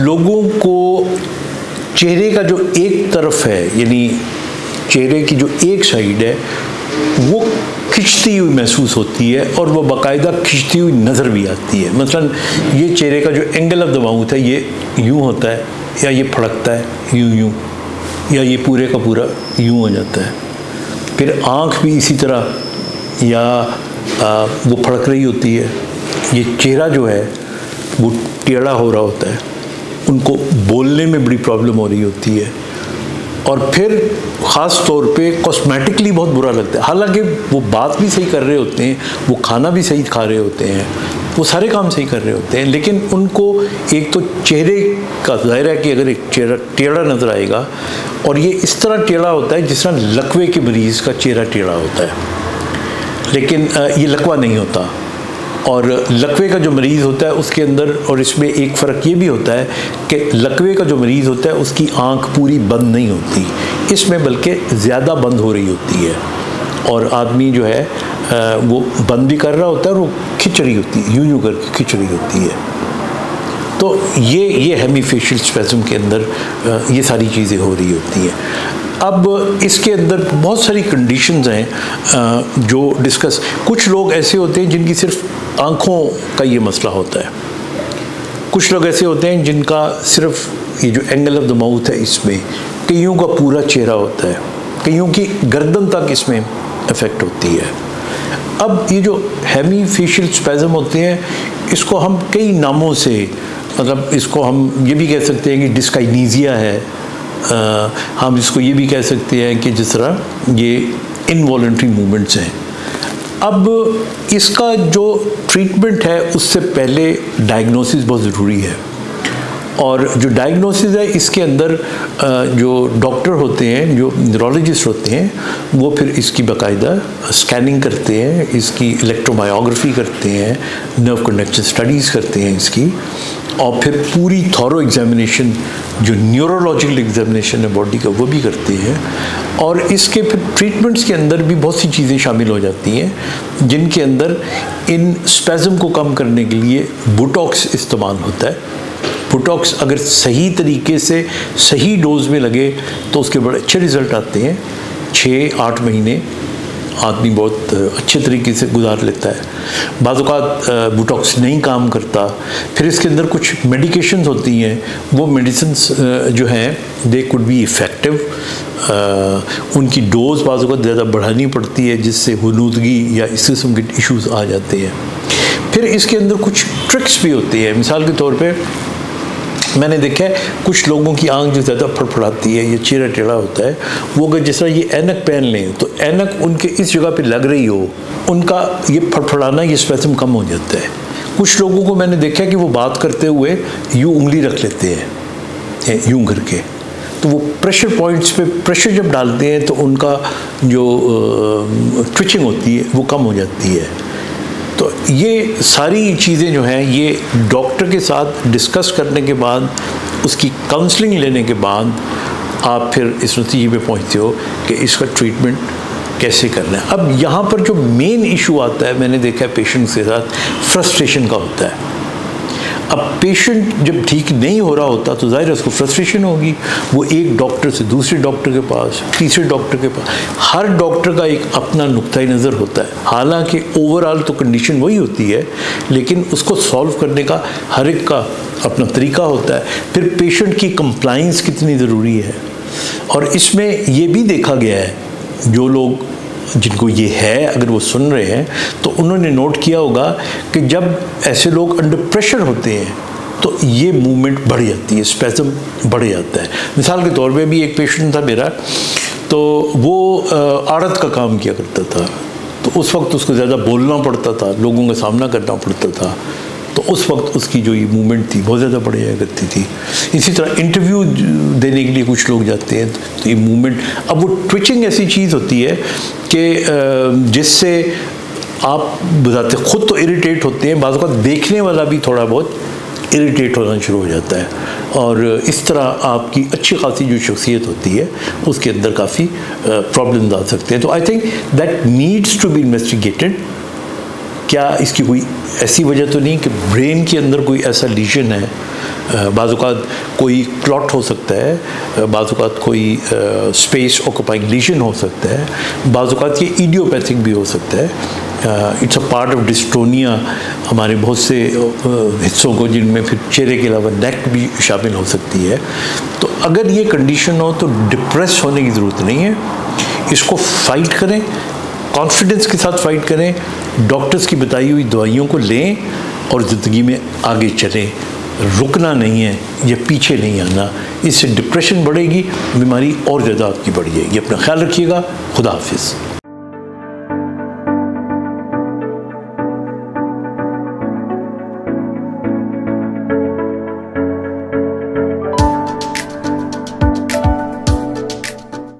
लोगों को चेहरे का जो एक तरफ है, यानी चेहरे की जो एक साइड है, वो खिंचती हुई महसूस होती है और वो बाकायदा खिंचती हुई नज़र भी आती है। मसलन ये चेहरे का जो एंगल ऑफ द माउथ है, ये यूँ होता है या ये फड़कता है यूँ यूँ, या ये पूरे का पूरा यूँ हो जाता है। फिर आँख भी इसी तरह, या वो फड़क रही होती है। ये चेहरा जो है वो टेढ़ा हो रहा होता है। उनको बोलने में बड़ी प्रॉब्लम हो रही होती है। और फिर ख़ास तौर पे कॉस्मेटिकली बहुत बुरा लगता है। हालांकि वो बात भी सही कर रहे होते हैं, वो खाना भी सही खा रहे होते हैं, वो सारे काम सही कर रहे होते हैं, लेकिन उनको एक तो चेहरे का ज़ाहिर है कि अगर एक चेहरा टेढ़ा नज़र आएगा, और ये इस तरह टेढ़ा होता है जिस तरह लकवे के मरीज़ का चेहरा टेढ़ा होता है, लेकिन ये लकवा नहीं होता। और लकवे का जो मरीज़ होता है उसके अंदर, और इसमें एक फ़र्क ये भी होता है कि लकवे का जो मरीज़ होता है उसकी आँख पूरी बंद नहीं होती, इसमें बल्कि ज़्यादा बंद हो रही होती है, और आदमी जो है वो बंद भी कर रहा होता है और वो खिंच रही होती है, यूँ यूँ करके खिंच रही होती है। तो ये हेमीफेशियल स्पैज़म के अंदर ये सारी चीज़ें हो रही होती हैं। अब इसके अंदर बहुत सारी कंडीशंस हैं जो डिस्कस, कुछ लोग ऐसे होते हैं जिनकी सिर्फ आँखों का ये मसला होता है, कुछ लोग ऐसे होते हैं जिनका सिर्फ ये जो एंगल ऑफ द माउथ है इसमें, कईयों का पूरा चेहरा होता है, कईयों की गर्दन तक इसमें इफ़ेक्ट होती है। अब ये जो हेमीफेशियल स्पैज़म होते हैं, इसको हम कई नामों से, मतलब इसको हम ये भी कह सकते हैं कि डिस्काइनीजिया है, हम इसको ये भी कह सकते हैं कि जिस तरह ये इनवॉलंटरी मूवमेंट्स हैं। अब इसका जो ट्रीटमेंट है उससे पहले डायग्नोसिस बहुत ज़रूरी है, और जो डायग्नोसिस है इसके अंदर जो डॉक्टर होते हैं, जो न्यूरोलॉजिस्ट होते हैं, वो फिर इसकी बाकायदा स्कैनिंग करते हैं, इसकी इलेक्ट्रोमायोग्राफी करते हैं, नर्व कंडक्शन स्टडीज़ करते हैं इसकी, और फिर पूरी थॉरो एग्जामिनेशन जो न्यूरोलॉजिकल एग्जामिनेशन है बॉडी का वो भी करते हैं। और इसके फिर ट्रीटमेंट्स के अंदर भी बहुत सी चीज़ें शामिल हो जाती हैं, जिनके अंदर इन स्पैज़म को कम करने के लिए बोटॉक्स इस्तेमाल होता है। बोटॉक्स अगर सही तरीके से सही डोज में लगे तो उसके बड़े अच्छे रिज़ल्ट आते हैं। 6-8 महीने आदमी बहुत अच्छे तरीके से गुजार लेता है। बाज़ औक़ात बोटॉक्स नहीं काम करता, फिर इसके अंदर कुछ मेडिकेशंस होती हैं, वो मेडिसिन्स जो हैं दे कुड बी इफ़ेक्टिव, उनकी डोज़ बाज़ औक़ात ज़्यादा बढ़ानी पड़ती है जिससे हुनूदगी या इस किस्म के इश्यूज़ आ जाते हैं। फिर इसके अंदर कुछ ट्रिक्स भी होती है। मिसाल के तौर पे मैंने देखा है कुछ लोगों की आंख जो ज़्यादा फड़फड़ाती है, ये चेहरा टेढ़ा होता है, वो अगर जिस तरह ये ऐनक पहन लें तो ऐनक उनके इस जगह पे लग रही हो, उनका ये फड़फड़ाना, ये स्पैज़म कम हो जाता है। कुछ लोगों को मैंने देखा है कि वो बात करते हुए यूँ उंगली रख लेते हैं यूँ करके, तो वो प्रेशर पॉइंट्स पे प्रेशर जब डालते हैं तो उनका जो ट्विचिंग होती है वो कम हो जाती है। तो ये सारी चीज़ें जो हैं ये डॉक्टर के साथ डिस्कस करने के बाद, उसकी काउंसलिंग लेने के बाद आप फिर इस नतीजे पे पहुंचते हो कि इसका ट्रीटमेंट कैसे करना है। अब यहाँ पर जो मेन इशू आता है, मैंने देखा है पेशेंट्स के साथ, फ्रस्ट्रेशन का होता है। अब पेशेंट जब ठीक नहीं हो रहा होता तो ज़ाहिर है उसको फ्रस्ट्रेशन होगी, वो एक डॉक्टर से दूसरे डॉक्टर के पास, तीसरे डॉक्टर के पास, हर डॉक्टर का एक अपना नुक्ता नज़र होता है। हालांकि ओवरऑल तो कंडीशन वही होती है, लेकिन उसको सॉल्व करने का हर एक का अपना तरीका होता है। फिर पेशेंट की कंप्लाइंस कितनी ज़रूरी है, और इसमें ये भी देखा गया है, जो लोग जिनको ये है अगर वो सुन रहे हैं तो उन्होंने नोट किया होगा कि जब ऐसे लोग अंडर प्रेशर होते हैं तो ये मूवमेंट बढ़ जाती है, स्पैज़म बढ़ जाता है। मिसाल के तौर पे भी एक पेशेंट था मेरा, तो वो आड़त का काम किया करता था, तो उस वक्त उसको ज़्यादा बोलना पड़ता था, लोगों का सामना करना पड़ता था, तो उस वक्त उसकी जो ये मूवमेंट थी बहुत ज़्यादा बढ़ जाया करती थी। इसी तरह इंटरव्यू देने के लिए कुछ लोग जाते हैं तो ये मूवमेंट, अब वो ट्विचिंग ऐसी चीज़ होती है कि जिससे आप बताते खुद तो इरिटेट होते हैं, बाज़ वक़्त देखने वाला भी थोड़ा बहुत इरिटेट होना शुरू हो जाता है, और इस तरह आपकी अच्छी खासी जो शख्सियत होती है उसके अंदर काफ़ी प्रॉब्लम्स आ सकते हैं। तो I think that needs to be investigated. क्या इसकी कोई ऐसी वजह तो नहीं कि ब्रेन के अंदर कोई ऐसा लीजन है बाज़ औक़ात कोई क्लॉट हो सकता है, बाज़ औक़ात कोई स्पेस ऑक्यूपाइंग लीजन हो सकता है, बाज़ औक़ात ये इडियोपैथिक भी हो सकता है। It's a part of dystonia, हमारे बहुत से हिस्सों को जिनमें फिर चेहरे के अलावा नेक भी शामिल हो सकती है। तो अगर ये कंडीशन हो तो डिप्रेस होने की ज़रूरत नहीं है, इसको फाइट करें, कॉन्फिडेंस के साथ फाइट करें, डॉक्टर्स की बताई हुई दवाइयों को लें और ज़िंदगी में आगे चलें। रुकना नहीं है या पीछे नहीं आना, इससे डिप्रेशन बढ़ेगी, बीमारी और ज़्यादा आपकी बढ़ जाएगी। अपना ख्याल रखिएगा। खुदा हाफिज़।